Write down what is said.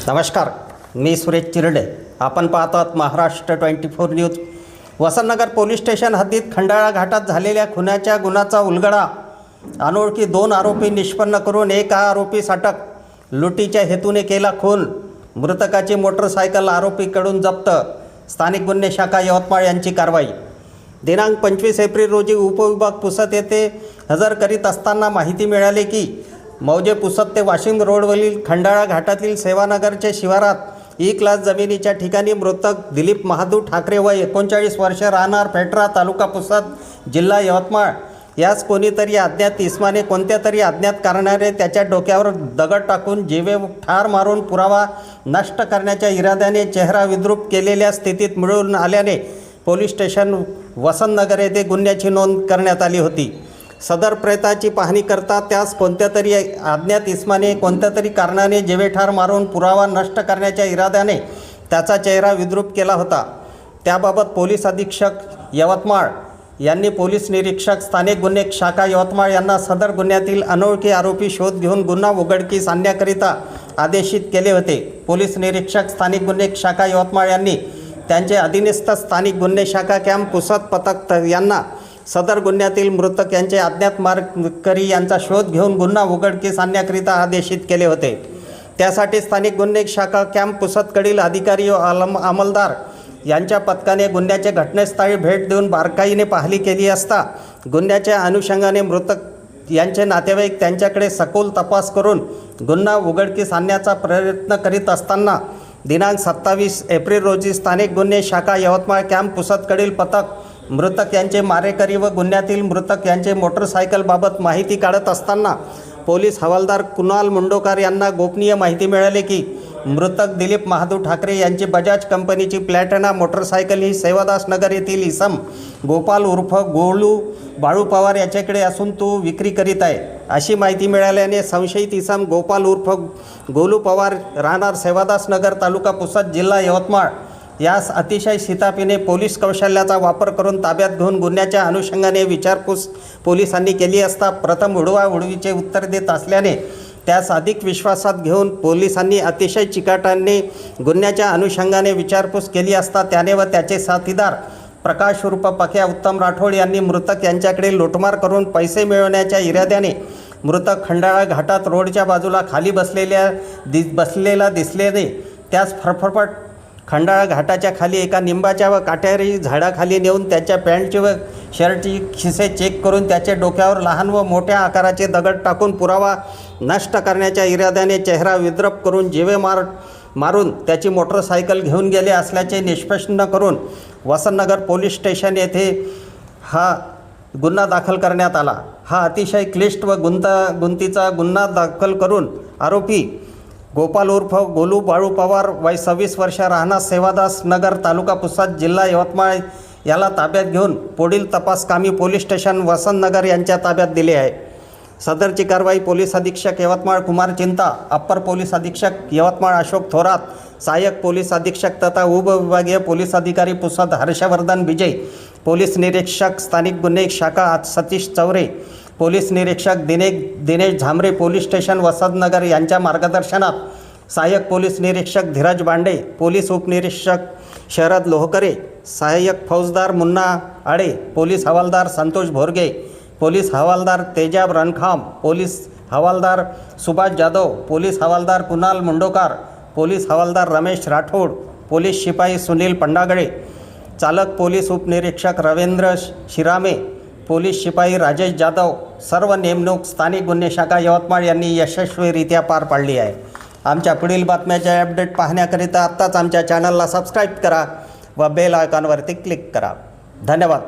नमस्कार, मी सुरेश चिरडे. आपण पाहत आहात Maharashtra 24 news. Vasantnagar police station हद्दीत खंडाळा घाटात झालेल्या खुनाच्या गुन्ह्याचा उलगडा. अनोळखी 2 आरोपी निष्पन्न करून एक आरोपीस अटक. लुटीच्या हेतूने केला खून. मृतकाची मोटरसायकल आरोपीकडून जप्त. स्थानिक गुन्हे शाखा यवतमाळ यांची कारवाई. दिनांक 25 एप्रिल रोजी उपविभाग पुसद येथे हजर करीत असताना माहिती मिळाली की मौजे पुसद ते वाशिम रोडवरील खंडाळा घाटातील सेवानगरच्या शिवारात ई क्लास जमिनीच्या ठिकाणी मृतक दिलीप महादू ठाकरे वय 39 वर्ष राहणार पेटरा तालुका पुसद जिल्हा यवतमाळ यास कोणीतरी अज्ञात इसमाने कोणत्या तरी अज्ञात कारणाने त्याच्या डोक्यावर दगड टाकून जीवे ठार मारून पुरावा नष्ट करण्याच्या इराद्याने चेहरा विद्रूप केलेल्या स्थितीत मिळून आल्याने पोलीस स्टेशन वसंतनगर येथे गुन्ह्याची नोंद करण्यात आली होती. सदर प्रेताची पाहणी करता त्यास कोणत्या तरी अज्ञात इसमाने कोणत्या तरी कारणाने जीवेठार मारून पुरावा नष्ट करण्याच्या इराद्याने त्याचा चेहरा विद्रूप केला होता. त्याबाबत पोलीस अधीक्षक यवतमाळ यांनी पोलीस निरीक्षक स्थानिक गुन्हे शाखा यवतमाळ यांना सदर गुन्ह्यातील अनोळखी आरोपी शोध घेऊन गुन्हा उघडकीस आणण्याकरिता आदेशित केले होते. पोलीस निरीक्षक स्थानिक गुन्हे शाखा यवतमाळ यांनी त्यांचे अधीनस्थ स्थानिक गुन्हे शाखा कॅम्प पुसद पथक यांना सदर गुन्ह्यातील मृतक यांचे अज्ञात मारेकरी यांचा शोध घेऊन गुन्हा उघडकीस आणण्याकरिता आदेशित केले होते. त्यासाठी स्थानिक गुन्हे शाखा कॅम्प पुसदकडील अधिकारी व अंमलदार यांच्या पथकाने गुन्ह्याच्या घटनास्थळी भेट देऊन बारकाईने पाहणी केली असता गुन्ह्याच्या अनुषंगाने मृतक यांचे नातेवाईक त्यांच्याकडे सखोल तपास करून गुन्हा उघडकीस आणण्याचा प्रयत्न करीत असताना दिनांक 27 एप्रिल रोजी स्थानिक गुन्हे शाखा यवतमाळ कॅम्प पुसदकडील पथक मृतक यांचे मारेकरी व गुन्ह्यातील मृतक यांचे मोटरसायकलबाबत माहिती काढत असताना पोलीस हवालदार कुणाल मुंडोकार यांना गोपनीय माहिती मिळाली की मृतक दिलीप महादू ठाकरे यांची बजाज कंपनीची प्लॅटिना मोटरसायकल ही सेवादास नगर येथील इसम गोपाल उर्फ गोलू बाळू पवार याच्याकडे असून तो विक्री करीत आहे. अशी माहिती मिळाल्याने संशयित इसम गोपाल उर्फ गोलू पवार राहणार सेवादास नगर तालुका पुसद जिल्हा यवतमाळ यास अतिशय शिताफीने पोलीस कौशल्याचा वापर करून ताब्यात घेऊन गुन्ह्याच्या अनुषंगाने विचारपूस पोलिसांनी केली असता प्रथम उडवाउडवीचे उत्तर देत असल्याने त्यास अधिक विश्वासात घेऊन पोलिसांनी अतिशय चिकाटाने गुन्ह्याच्या अनुषंगाने विचारपूस केली असता त्याने व त्याचे साथीदार प्रकाश उर्फ पक्या उत्तम राठोड यांनी मृतक यांच्याकडे लुटमार करून पैसे मिळवण्याच्या इराद्याने मृतक खंडाळा घाटात रोडच्या बाजूला खाली बसलेला दिसल्याने त्यास फरफरपट खंडाळा घाटाच्या खाली एका निंबाच्या व काटेरी झाडाखाली नेऊन त्याच्या पॅन्टची व शर्टची खिसे चेक करून त्याच्या डोक्यावर लहान व मोठ्या आकाराचे दगड टाकून पुरावा नष्ट करण्याच्या इराद्याने चेहरा विद्रूप करून जीवे मारून त्याची मोटरसायकल घेऊन गेले असल्याचे निष्पन्न करून वसंतनगर पोलीस स्टेशन येथे हा गुन्हा दाखल करण्यात आला. हा अतिशय क्लिष्ट व गुंतागुंतीचा गुन्हा दाखल करून आरोपी गोपाल उर्फ गोलू बाळू पवार वय 26 वर्ष राहणार सेवादास नगर तालुका पुसद जिल्हा यवतमाळ याला ताब्यात घेऊन पुढील तपासकामी पोलीस स्टेशन वसंतनगर यांच्या ताब्यात दिले आहे. सदरची कारवाई पोलीस अधीक्षक यवतमाळ कुमार चिंता, अप्पर पोलीस अधीक्षक यवतमाळ अशोक थोरात, सहाय्यक पोलीस अधीक्षक तथा उपविभागीय पोलीस अधिकारी पुसद हर्षवर्धन विजय, पोलीस निरीक्षक स्थानिक गुन्हे शाखा सतीश चौरे, पोलीस निरीक्षक दिनेश झांबरे पोलीस स्टेशन वसंतनगर यांच्या मार्गदर्शनात सहाय्यक पोलीस निरीक्षक धीरज बांडे, पोलीस उपनिरीक्षक शरद लोहकरे, सहाय्यक फौजदार मुन्ना आडे, पोलीस हवालदार संतोष भोरगे, पोलीस हवालदार तेजाब रणखाम, पोलीस हवालदार सुभाष जाधव, पोलीस हवालदार कुणाल मुंडोकार, पोलीस हवालदार रमेश राठोड, पोलीस शिपाई सुनील पंडागळे, चालक पोलीस उपनिरीक्षक रवींद्र शिरामे, पोलीस शिपाई राजेश जाधव सर्व नेमणूक स्थानिक गुन्हे शाखा यवतमाळ यांनी यशस्वीरित्या पार पाडली आहे. आमच्या पुढील बातम्याचे अपडेट पाहण्याकरिता आत्ताच आमच्या चॅनलला सबस्क्राईब करा व बेल आयकॉनवरती क्लिक करा. धन्यवाद.